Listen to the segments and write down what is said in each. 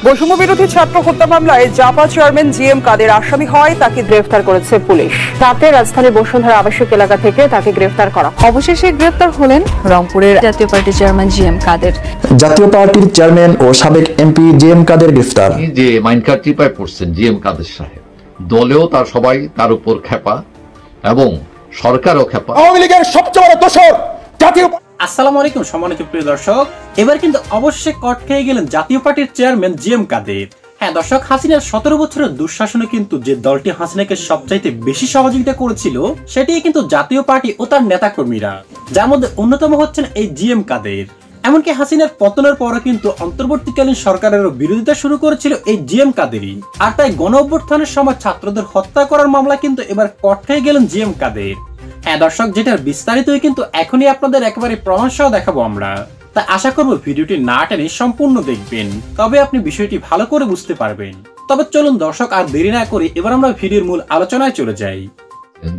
বৈষম্য বিরোধী ছাত্র হত্যা মামলায় জাপা চেয়ারম্যান জিএম কাদের আসামি হয় তাকে গ্রেফতার করেছে পুলিশ। রাতে রাজধানীর বসুন্ধরা আবাসিক এলাকা থেকে তাকে গ্রেফতার করা। অবশেষে গ্রেফতার হলেন রংপুরের জাতীয় পার্টির চেয়ারম্যান জিএম কাদের। জাতীয় পার্টির চেয়ারম্যান ও সাবেক এমপি জিএম কাদের গ্রেফতার। যে মাইনকার টিপায় পড়ছেন জিএম কাদের সাহেব, দলেও তার সবাই তার উপর খেপা এবং সরকারও খেপা। আওয়ামী লীগের সবচেয়ে বড় দোষর জাতীয়। আসসালামু আলাইকুম সম্মানিত প্রিয় দর্শক, এবার কিন্তু অবশ্যই কট খেয়ে গেলেন জাতীয় পার্টির চেয়ারম্যান জিএম কাদের। হ্যাঁ দর্শক, হাসিনার 17 বছরের দুঃশাসনে কিন্তু যে দলটি হাসিনাকে সবচাইতে বেশি সহযোগিতা করেছিল সেটি কিন্তু জাতীয় পার্টি ও তার নেতাকর্মীরা, যার মধ্যে অন্যতম হচ্ছেন এই জিএম কাদের। এমনকি হাসিনার পতনের পরও কিন্তু অন্তর্বর্তীকালীন সরকারেরও বিরোধিতা শুরু করেছিল এই জিএম কাদেরই। আর তাই গণ অভ্যুত্থানের সময় ছাত্রদের হত্যা করার মামলা কিন্তু এবার কট খেয়ে গেলেন জিএম কাদের। হ্যাঁ দর্শক, যেটার বিস্তারিতই কিন্তু এখনই আপনাদের একেবারে প্রমাণ সহ দেখাবো আমরা। তা আশা করবো ভিডিওটি না টেনে সম্পূর্ণ দেখবেন, তবে আপনি বিষয়টি ভালো করে বুঝতে পারবেন। তবে চলুন দর্শক, আর দেরি না করে এবার আমরা ভিডিওর মূল আলোচনায় চলে যাই।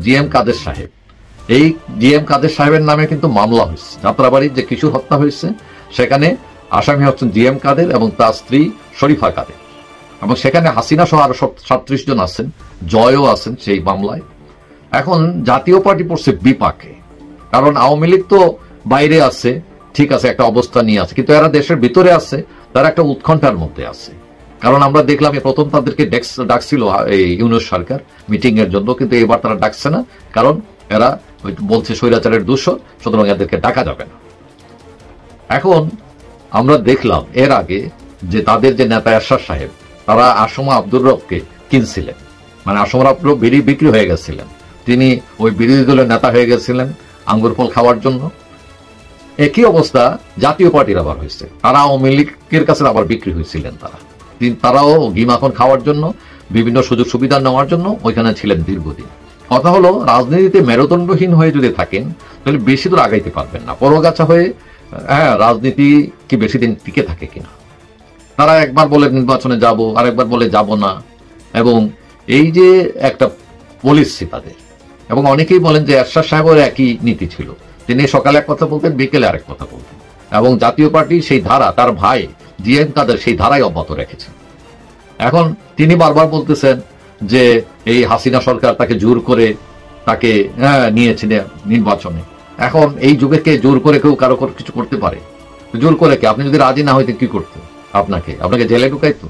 জিএম কাদের সাহেব, এই জিএম কাদের সাহেবের নামে কিন্তু মামলা হয়েছে। যাত্রাবাড়ির যে কিশোর হত্যা হয়েছে সেখানে আসামি হচ্ছেন জিএম কাদের এবং তার স্ত্রী শরীফা কাদের, এবং সেখানে হাসিনা সহ আরো 37 জন আছেন, জয়ও আছেন সেই মামলায়। এখন জাতীয় পার্টি পড়ছে বিপাকে, কারণ আওয়ামী লীগ তো বাইরে আছে, ঠিক আছে, একটা অবস্থা নিয়ে আছে, কিন্তু এরা দেশের ভিতরে আছে, তারা একটা উৎকণ্ঠার মধ্যে আছে। কারণ আমরা দেখলাম প্রথম তাদেরকে ডাকছিল এই ইউনূস সরকার মিটিং এর জন্য, কিন্তু এবার তারা ডাকছে না, কারণ এরা বলছে স্বৈরাচারের দোষর, সুতরাং এদেরকে ডাকা যাবে না। এখন আমরা দেখলাম এর আগে যে তাদের যে নেতা এরশাদ সাহেব, তারা আসমা আব্দুর রবকে কিনছিলেন, মানে আসমা আব্দুর রব বিক্রি হয়ে গেছিলেন, তিনি ওই বিরোধী দলের নেতা হয়ে গেছিলেন আঙ্গুর ফল খাওয়ার জন্য। একই অবস্থা জাতীয় পার্টির আবার হয়েছে, তারা আওয়ামী লীগের কাছে আবার বিক্রি হয়েছিলেন। তারাও ঘি মাখন খাওয়ার জন্য, বিভিন্ন সুযোগ সুবিধা নেওয়ার জন্য ওইখানে ছিলেন দীর্ঘদিন। কথা হলো, রাজনীতিতে মেরুদণ্ডহীন হয়ে যদি থাকেন তাহলে বেশি দূর আগাইতে পারবেন না। পরগাছা হয়ে রাজনীতি কি বেশি দিন টিকে থাকে কিনা। তারা একবার বলে নির্বাচনে যাব, আরেকবার বলে যাব না, এবং এই যে একটা পলিসি তাদের। এবং অনেকেই বলেন যে এরশাদ সাহেবের একই নীতি ছিল, তিনি সকালে এক কথা বলতেন, বিকেলে আরেক কথা বলতেন, এবং জাতীয় পার্টি সেই ধারা তার ভাই জিএম কাদের সেই ধারাই অব্যাহত রেখেছেন। এখন তিনি বারবার বলতেছেন যে এই হাসিনা সরকার তাকে জোর করে তাকে নিয়েছিল নির্বাচনে। এখন এই যুগে কে জোর করে কেউ কারো কিছু করতে পারে? জোর করে কে? আপনি যদি রাজি না হইতেন কি করতো? আপনাকে জেলে ঢুকাইতো?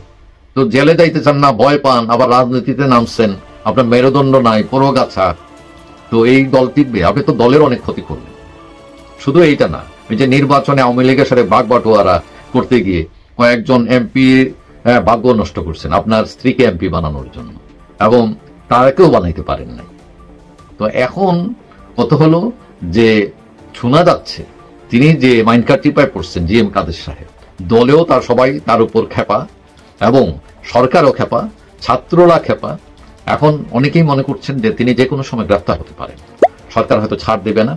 তো জেলে যাইতে চান না, ভয় পান, আবার রাজনীতিতে নামছেন, আপনার মেরুদণ্ড নাই, পরগাছা, তো এই দল টিকবে? আপনি তো দলের অনেক ক্ষতি করবেন। শুধু এইটা না, এই যে নির্বাচনে আওয়ামী লীগের সাথে ভাগ বাটোয়ারা করতে গিয়ে কয়েকজন এমপি ভাগ্য নষ্ট করছেন আপনার স্ত্রীকে এমপি বানানোর জন্য, এবং তারাকেও বানাইতে পারেন নাই। তো এখন কত হলো যে শোনা যাচ্ছে তিনি যে মাইনকার টিপায় পড়ছেন জিএম কাদের সাহেব, দলেও তার সবাই তার উপর খেপা এবং সরকারও খেপা, ছাত্ররা খেপা। এখন অনেকেই মনে করছেন যে তিনি যে কোনো সময় গ্রেফতার হতে পারেন, সরকার হয়তো ছাড় দেবে না।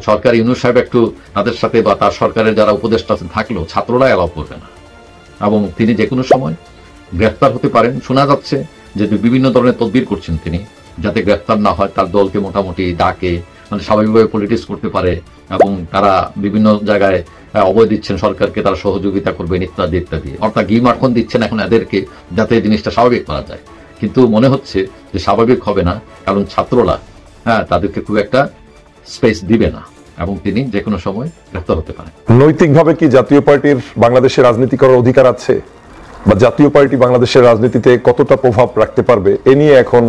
সরকার ইউনূস সাহেব একটু তাদের সাথে বা তার সরকারের যারা উপদেষ্টা থাকলেও ছাত্ররা অ্যালাউ করবে না, এবং তিনি যে কোনো সময় গ্রেফতার হতে পারেন। শোনা যাচ্ছে যে বিভিন্ন ধরনের তদবির করছেন তিনি, যাতে গ্রেফতার না হয়, তার দলকে মোটামুটি ডাকে, মানে স্বাভাবিকভাবে পলিটিক্স করতে পারে, এবং তারা বিভিন্ন জায়গায় অবয় দিচ্ছেন সরকারকে, তারা সহযোগিতা করবেন ইত্যাদি ইত্যাদি, অর্থাৎ ঘি মাখন দিচ্ছেন এখন এদেরকে, যাতে জিনিসটা স্বাভাবিক করা যায়। কিন্তু মনে হচ্ছে যে স্বাভাবিক হবে না, কারণ ছাত্ররা তাদেরকে খুব একটা স্পেস দিবে না, এবং তিনি যে কোনো সময় গ্রেফতার হতে পারেন। নৈতিকভাবে কি জাতীয় পার্টির বাংলাদেশের রাজনীতি করার অধিকার আছে, বা জাতীয় পার্টি বাংলাদেশের রাজনীতিতে কতটা প্রভাব রাখতে পারবে, এ নিয়ে এখন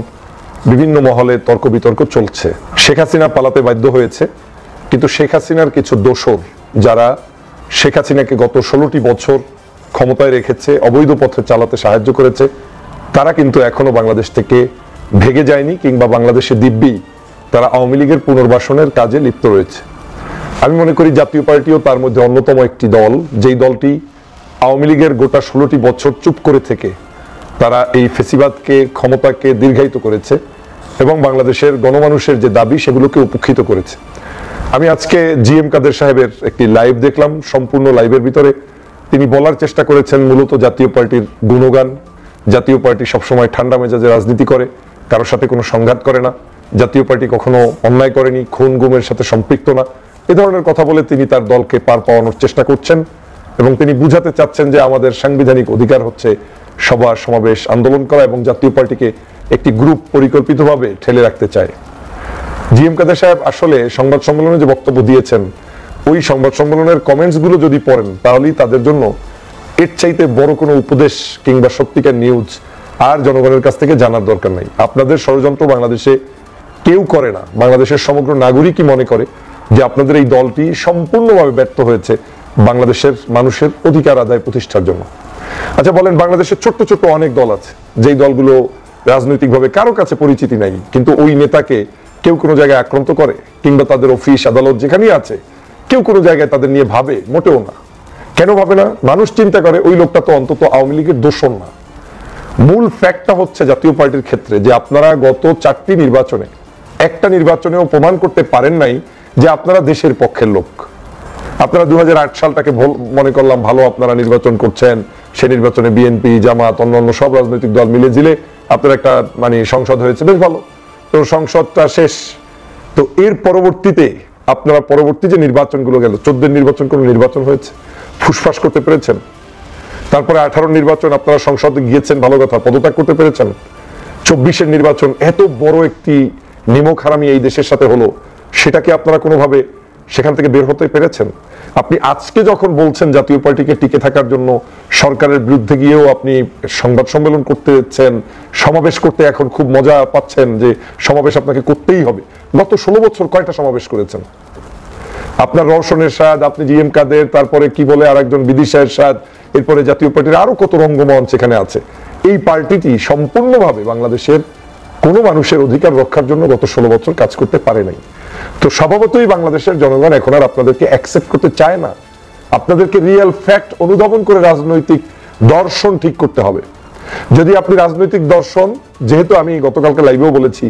বিভিন্ন মহলে তর্ক বিতর্ক চলছে। শেখ হাসিনা পালাতে বাধ্য হয়েছে, কিন্তু শেখ হাসিনার কিছু দোসর যারা শেখ হাসিনাকে গত 16টি বছর ক্ষমতায় রেখেছে, অবৈধ পথে চালাতে সাহায্য করেছে, তারা কিন্তু এখনো বাংলাদেশ থেকে ভেগে যায়নি, কিংবা বাংলাদেশে দিব্যি তারা আওয়ামী লীগের পুনর্বাসনের কাজে লিপ্ত রয়েছে। আমি মনে করি জাতীয় পার্টিও তার মধ্যে অন্যতম একটি দল, যেই দলটি আওয়ামী লীগের গোটা 16টি বছর চুপ করে থেকে তারা এই ফেসিবাদকে, ক্ষমতাকে দীর্ঘায়িত করেছে, এবং বাংলাদেশের গণমানুষের যে দাবি সেগুলোকে উপেক্ষিত করেছে। আমি আজকে জিএম কাদের সাহেবের একটি লাইভ দেখলাম, সম্পূর্ণ লাইভের ভিতরে তিনি বলার চেষ্টা করেছেন মূলত জাতীয় পার্টির গুণগান। জাতীয় পার্টি সবসময় ঠান্ডা মেজাজে রাজনীতি করে, কারোর সাথে কোনো সংঘাত করে না, জাতীয় পার্টি কখনো অন্যায় করেনি, খুন গুমের সাথে সম্পৃক্ত না, এ ধরনের কথা বলে তিনি তার দলকে পার পাওয়ানোর চেষ্টা করছেন। এবং তিনি বুঝাতে চাচ্ছেন যে আমাদের সাংবিধানিক অধিকার হচ্ছে সভা সমাবেশ আন্দোলন করা, এবং জাতীয় পার্টিকে একটি গ্রুপ পরিকল্পিতভাবে ঠেলে রাখতে চায়। জিএম কাদের সাহেব আসলে সংবাদ সম্মেলনে যে বক্তব্য দিয়েছেন, ওই সংবাদ সম্মেলনের কমেন্টস গুলো যদি পড়েন তাহলেই তাদের জন্য এর চাইতে বড় কোনো উপদেশ কিংবা সত্যিকার নিউজ আর জনগণের কাছ থেকে জানার দরকার নাই। আপনাদের ষড়যন্ত্র বাংলাদেশে কেউ করে না, বাংলাদেশের সমগ্র নাগরিকই মনে করে যে আপনাদের এই দলটি সম্পূর্ণভাবে ব্যর্থ হয়েছে বাংলাদেশের মানুষের অধিকার আদায় প্রতিষ্ঠার জন্য। আচ্ছা বলেন, বাংলাদেশের ছোট্ট ছোট্ট অনেক দল আছে যেই দলগুলো রাজনৈতিকভাবে কারো কাছে পরিচিতি নাই, কিন্তু ওই নেতাকে কেউ কোনো জায়গায় আক্রান্ত করে কিংবা তাদের অফিস আদালত যেখানেই আছে কেউ কোনো জায়গায় তাদের নিয়ে ভাবে? মোটেও না। কেন ভাবে না? মানুষ চিন্তা করে ওই লোকটা তো অন্তত আওয়ামী লীগের দোষর না। মূল ফ্যাক্টটা হচ্ছে জাতীয় পার্টির ক্ষেত্রে যে আপনারা গত 4টি নির্বাচনে একটা নির্বাচনেও প্রমাণ করতে পারেন নাই যে আপনারা দেশের পক্ষের লোক। আপনারা 2008 সালটাকে মনে করলাম ভালো, আপনারা নির্বাচন করছেন, সে নির্বাচনে বিএনপি জামাত অন্যান্য সব রাজনৈতিক দল মিলে জিলে আপনার একটা সংসদ হয়েছে, বেশ ভালো। তো সংসদটা শেষ, তো এর পরবর্তীতে আপনারা পরবর্তী যে নির্বাচনগুলো গেল, 14 নির্বাচন কোন নির্বাচন হয়েছে? ফুসফাস করতে পেরেছেন? তারপরে 18 নির্বাচন আপনারা সংসদে গিয়েছেন, ভালো কথা, পদত্যাগ করতে পেরেছেন। 24-এর নির্বাচন এত বড় একটি নিমক হারামি এই দেশের সাথে হলো, সেটাকে আপনারা কোনোভাবে সেখান থেকে বের হতে পেরেছেন? আপনি আজকে যখন বলছেন জাতীয় পার্টিকে টিকে থাকার জন্য সরকারের বিরুদ্ধে গিয়েও আপনি সংবাদ সম্মেলন করতেছেন, সমাবেশ করতে এখন খুব মজা পাচ্ছেন যে সমাবেশ আপনাকে করতেই হবে। গত 16 বছর কয়টা সমাবেশ করেছেন? আপনার রওশন এরশাদ, আপনি জিএম কাদের, তারপরে কি বলে আরেকজন বিদিশা এরশাদ, এরপরে জাতীয় পার্টির আরো কত রঙ্গমঞ্চ এখানে আছে। এই পার্টিটি সম্পূর্ণভাবে বাংলাদেশের কোনো মানুষের অধিকার রক্ষার জন্য গত 16 বছর কাজ করতে পারে নাই। তো স্বভাবতই বাংলাদেশের জনগণ এখন আর আপনাদেরকে অ্যাকসেপ্ট করতে চায় না। আপনাদেরকে রিয়েল ফ্যাক্ট অনুধাবন করে রাজনৈতিক দর্শন ঠিক করতে হবে। যদি আপনি রাজনৈতিক দর্শন, যেহেতু আমি গতকালকে লাইভেও বলেছি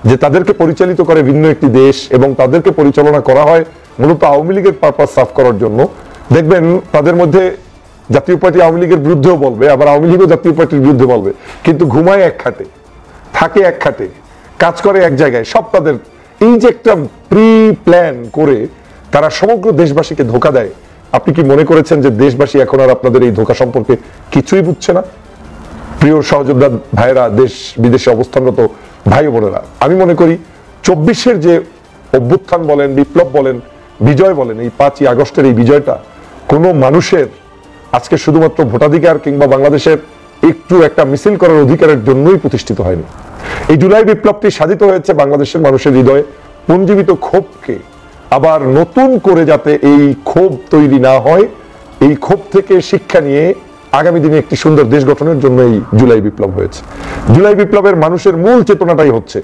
যে তাদেরকে পরিচালিত করে ভিন্ন একটি দেশ এবং তাদেরকে পরিচালনা করা হয় মূলত আওয়ামী লীগের পারপাস সাফ করার জন্য, দেখবেন তাদের মধ্যে জাতীয় পার্টি আওয়ামী লীগের বিরুদ্ধেও বলবে, আবার আওয়ামী লীগও জাতীয় পার্টির বিরুদ্ধে বলবে, কিন্তু ঘুমায় এক খাটে, থাকে এক খাটে, কাজ করে এক জায়গায়। সব তাদের এই যে একটা প্রি প্ল্যান করে তারা সমগ্র দেশবাসীকে ধোঁকা দেয়। আপনি কি মনে করেছেন যে দেশবাসী এখন আর আপনাদের এই ধোঁকা সম্পর্কে কিছুই বুঝছে না? প্রিয় সহযোদ্ধা ভাইয়েরা, দেশ বিদেশে অবস্থানরত ভাই বোনেরা, আমি মনে করি 24-এর যে অভ্যুত্থান বলেন, বিপ্লব বলেন, বিজয় বলেন, এই 5ই আগস্টের এই বিজয়টা কোনো মানুষের আজকে শুধুমাত্র ভোটাধিকার কিংবা বাংলাদেশের একটু একটা মিছিল করার অধিকারের জন্যই প্রতিষ্ঠিত হয়নি। এই জুলাই বিপ্লবটি সাধিত হয়েছে বাংলাদেশের মানুষের হৃদয়ে পুঞ্জীবিত ক্ষোভকে আবার নতুন করে যাতে এই ক্ষোভ তৈরি না হয়, এই ক্ষোভ থেকে শিক্ষা নিয়ে আগামী দিনে একটি সুন্দর দেশ গঠনের জন্য এই জুলাই বিপ্লব হয়েছে। জুলাই বিপ্লবের মানুষের মূল চেতনাটাই হচ্ছে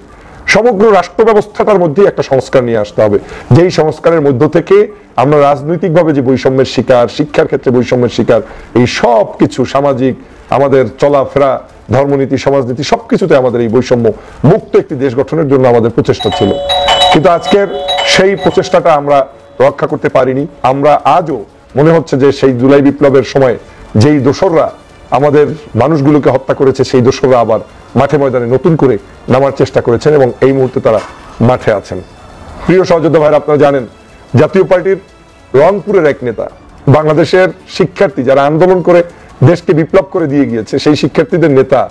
সমগ্র রাষ্ট্র ব্যবস্থাটার মধ্যে একটা সংস্কার নিয়ে আসতে হবে, যেই সংস্কারের মধ্য থেকে আমরা রাজনৈতিকভাবে যে বৈষম্যের শিকার, শিক্ষার ক্ষেত্রে বৈষম্যের শিকার, এই সব কিছু সামাজিক আমাদের চলাফেরা, ধর্মনীতি, সমাজনীতি সবকিছুতে আমাদের এই বৈষম্য মুক্ত একটি দেশ গঠনের জন্য আমাদের প্রচেষ্টা ছিল। কিন্তু আজকের সেই প্রচেষ্টাটা আমরা রক্ষা করতে পারিনি। আমরা আজও মনে হচ্ছে যে সেই জুলাই বিপ্লবের সময় যেই দোসররা আমাদের মানুষগুলোকে হত্যা করেছে, সেই দোসররা আবার মাঠে ময়দানে নতুন করে নামার চেষ্টা করেছেন এবং এই মুহূর্তে তারা মাঠে আছেন। প্রিয় সহযোদ্ধা ভাইরা, আপনারা জানেন জাতীয় পার্টির রংপুরের এক নেতা বাংলাদেশের শিক্ষার্থী যারা আন্দোলন করে দেশকে বিপ্লব করে দিয়ে গিয়েছে, সেই শিক্ষার্থীদের নেতা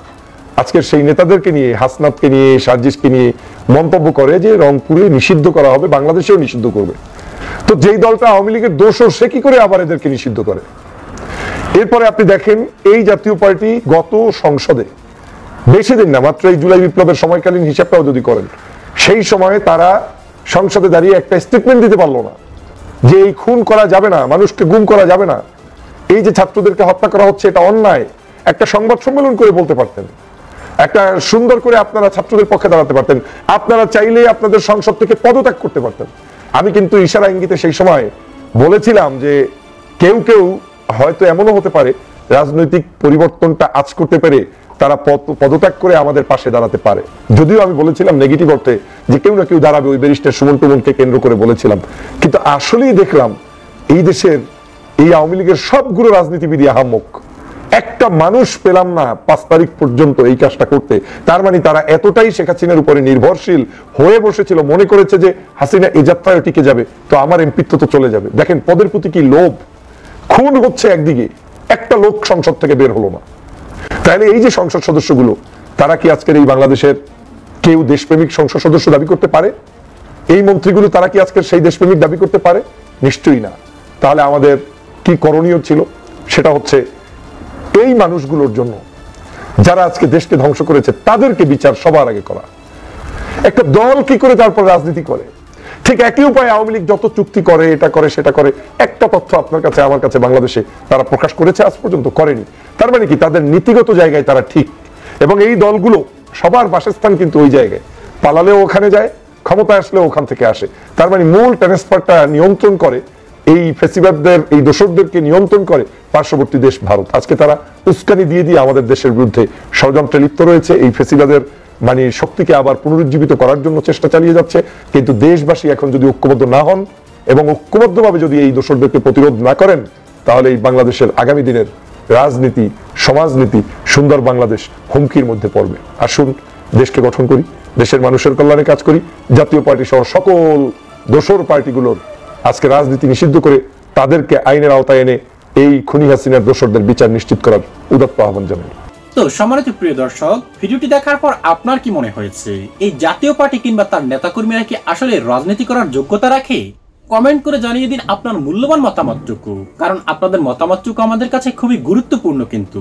আজকের সেই নেতাদেরকে নিয়ে, হাসনাতকে নিয়ে, সার্জিসকে নিয়ে মন্তব্য করে যে রংপুরে নিষিদ্ধ করা হবে, বাংলাদেশেও নিষিদ্ধ করবে। তো যেই দলটা আওয়ামী লীগের দোষর, সে কি করে আবার এদেরকে নিষিদ্ধ করে? এরপরে আপনি দেখেন এই জাতীয় পার্টি গত সংসদে বেশি দিন না, মাত্র এই জুলাই বিপ্লবের সময়কালীন হিসাবটাও যদি করেন, সেই সময়ে তারা সংসদে দাঁড়িয়ে একটা স্টেটমেন্ট দিতে পারলো না যে এই খুন করা যাবে না, মানুষকে গুম করা যাবে না, এই যে ছাত্রদেরকে হত্যা করা হচ্ছে এটা অন্যায়। একটা সংবাদ সম্মেলন করে বলতে পারতেন, একটা সুন্দর করে আপনারা ছাত্রদের পক্ষে দাঁড়াতে পারতেন, আপনারা চাইলে আপনাদের সংসদ থেকে পদত্যাগ করতে পারতেন। আমি কিন্তু ইশারা ইঙ্গিতে সেই সময় বলেছিলাম যে কেউ কেউ হয়তো এমনও হতে পারে রাজনৈতিক পরিবর্তনটা আজ করতে পেরে তারা পদত্যাগ করে আমাদের পাশে দাঁড়াতে পারে। যদিও আমি বলেছিলাম নেগেটিভ অর্থে যে কেউ না কেউ দাঁড়াবে, ওই ব্যারিস্টার সুমন টুমনকে কেন্দ্র করে বলেছিলাম। কিন্তু আসলেই দেখলাম এই দেশের এই আওয়ামী লীগের সবগুলো রাজনীতিবিদ আহাম্মক, একটা মানুষ পেলাম না 5 তারিখ পর্যন্ত এই কাজটা করতে। তার মানে তারা এতটাই শেখ হাসিনার উপরে নির্ভরশীল হয়ে বসেছিল, মনে করেছে যে হাসিনা এ যাত্রায় টিকে যাবে তো আমার এমপিত্ব তো চলে যাবে। দেখেন পদের প্রতি কি লোভ, খুন হচ্ছে একদিকে, একটা লোক সংসদ থেকে বের হলো না। তাহলে এই যে সংসদ সদস্যগুলো, তারা কি আজকের এই বাংলাদেশের কেউ দেশপ্রেমিক সংসদ সদস্য দাবি করতে পারে? এই মন্ত্রীগুলো তারা কি আজকের সেই দেশপ্রেমিক দাবি করতে পারে? নিশ্চয়ই না। তাহলে আমাদের কি করণীয় ছিল? সেটা হচ্ছে এই মানুষগুলোর জন্য যারা আজকে দেশকে ধ্বংস করেছে তাদেরকে বিচার সবার আগে করা। একটা দল কি করে তারপর রাজনীতি করে, ঠিক একই উপায়ে আওয়ামী লীগ যত চুক্তি করে, এটা করে সেটা করে, একটা তথ্য আপনার কাছে আমার কাছে বাংলাদেশে তারা প্রকাশ করেছে আজ পর্যন্ত করেনি। তার মানে কি তাদের নীতিগত জায়গায় তারা ঠিক, এবং এই দলগুলো সবার বাসস্থান কিন্তু ওই জায়গায়, পালালেও ওখানে যায়, ক্ষমতা আসলেও ওখান থেকে আসে। তার মানে মূল ট্রান্সফারটা নিয়ন্ত্রণ করে এই ফেসিবাদদের, এই দোসরদেরকে নিয়ন্ত্রণ করে পার্শ্ববর্তী দেশ ভারত। আজকে তারা উস্কানি দিয়ে দিয়ে আমাদের দেশের বিরুদ্ধে ষড়যন্ত্রে লিপ্ত রয়েছে, এই ফেসিবাদের মানে শক্তিকে আবার পুনরুজ্জীবিত করার জন্য চেষ্টা চালিয়ে যাচ্ছে। কিন্তু দেশবাসী এখন যদি ঐক্যবদ্ধ না হন এবং ঐক্যবদ্ধভাবে যদি এই দোসরদেরকে প্রতিরোধ না করেন, তাহলে এই বাংলাদেশের আগামী দিনের রাজনীতি, সমাজনীতি, সুন্দর বাংলাদেশ হুমকির মধ্যে পড়বে। আসুন দেশকে গঠন করি, দেশের মানুষের কল্যাণে কাজ করি, জাতীয় পার্টি সহ সকল দোসর পার্টিগুলোর আজকে রাজনীতি নিষিদ্ধ করে তাদেরকে আইনের আওতায় এনে এই খুনি হাসিনার দোসরদের বিচার নিশ্চিত করার উদাত্ত আহ্বান জানাই। তো সম্মানিত প্রিয় দর্শক, ভিডিওটি দেখার পর আপনার কি মনে হয়েছে? এই জাতীয় পার্টি কিংবা তার নেতাকর্মীরা কি আসলে রাজনীতি করার যোগ্যতা রাখে? কমেন্ট করে জানিয়ে দিন আপনার মূল্যবান মতামতটুকু, কারণ আপনাদের মতামতটুকু আমাদের কাছে খুবই গুরুত্বপূর্ণ। কিন্তু